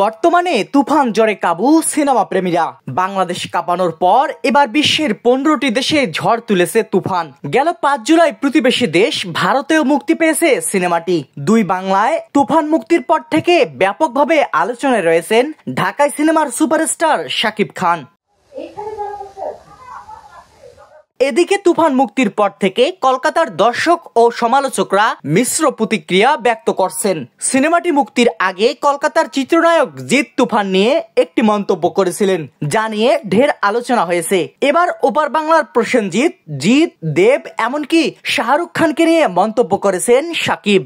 বর্তমানে তুফান জ্বরে কাবু সিনেমা প্রেমীরা। বাংলাদেশ কাঁপানোর পর এবার বিশ্বের 15টি দেশে ঝড় তুলেছে তুফান। গেল 5 জুলাই প্রতিবেশী দেশ ভারতেও মুক্তি পেয়েছে সিনেমাটি। দুই বাংলায় তুফান মুক্তির পর থেকে ব্যাপকভাবে আলোচনায় রয়েছেন ঢাকাই সিনেমার সুপারস্টার শাকিব খান। এদিকে তুফান মুক্তির পর থেকে কলকাতার দর্শক ও সমালোচকরা মিশ্র প্রতিক্রিয়া ব্যক্ত করছেন। সিনেমাটি মুক্তির আগে কলকাতার চিত্রনায়ক জিৎ তুফান নিয়ে একটি মন্তব্য করেছিলেন, যা নিয়ে ঢের আলোচনা হয়েছে। এবার ওপার বাংলার প্রসেনজিৎ, জিৎ, দেব এমনকি শাহরুখ খানকে নিয়ে মন্তব্য করেছেন শাকিব।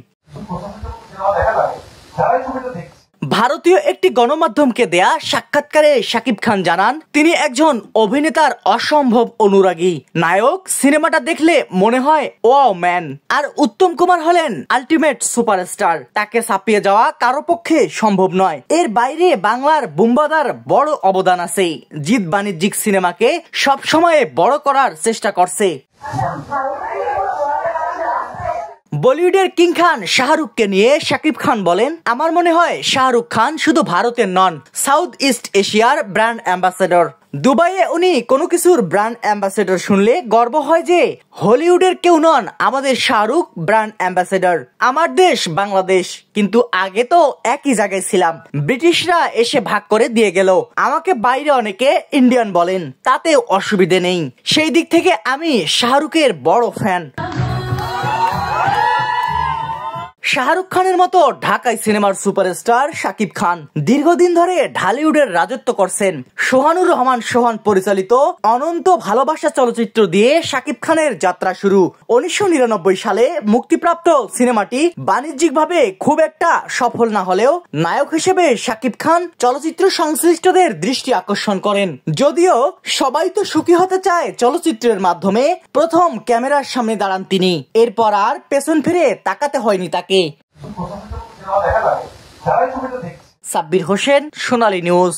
ভারতীয় একটি গণমাধ্যমকে দেয়া সাক্ষাৎকারে শাকিব খান জানান, তিনি একজন অভিনেতার অসম্ভব অনুরাগী। নায়ক সিনেমাটা দেখলে মনে হয় ওয়াও ম্যান। আর উত্তম কুমার হলেন আলটিমেট সুপারস্টার। তাকে ছাপিয়ে যাওয়া কারো পক্ষে সম্ভব নয়। এর বাইরে বাংলার বুম্বাদার বড় অবদান আছে। জিৎ বাণিজ্যিক সিনেমাকে সবসময় বড় করার চেষ্টা করছে। বলিউডের কিং খান শাহরুখকে নিয়ে শাকিব খান বলেন, আমার মনে হয় শাহরুখ খান শুধু ভারতের নন, সাউথ ইস্ট এশিয়ার ব্র্যান্ড অ্যাম্বাসেডর। দুবাইয়ে উনি কোনো কিছুর ব্র্যান্ড অ্যাম্বাসেডর শুনলে গর্ব হয় যে হলিউডের কেউ নন, আমাদের শাহরুখ ব্র্যান্ড অ্যাম্বাসেডর। আমার দেশ বাংলাদেশ, কিন্তু আগে তো একই জায়গায় ছিলাম। ব্রিটিশরা এসে ভাগ করে দিয়ে গেল। আমাকে বাইরে অনেকে ইন্ডিয়ান বলেন, তাতেও অসুবিধে নেই। সেই দিক থেকে আমি শাহরুখের বড় ফ্যান। শাহরুখ খানের মতো ঢাকাই সিনেমার সুপারস্টার শাকিব খান দীর্ঘদিন ধরে ঢালিউডের রাজত্ব করছেন। সোহানুর রহমান সোহান পরিচালিত অনন্ত ভালোবাসা চলচ্চিত্র দিয়ে শাকিব খানের যাত্রা শুরু। 1999 সালে মুক্তিপ্রাপ্ত সিনেমাটি বাণিজ্যিকভাবে খুব একটা সফল না হলেও নায়ক হিসেবে শাকিব খান চলচ্চিত্র সংশ্লিষ্টদের দৃষ্টি আকর্ষণ করেন। যদিও সবাই তো সুখী হতে চায় চলচ্চিত্রের মাধ্যমে, প্রথম ক্যামেরার সামনে দাঁড়ান তিনি। এরপর আর পেছন ফিরে তাকাতে হয়নি তাকে। সাব্বির হোসেন, সোনালী নিউজ।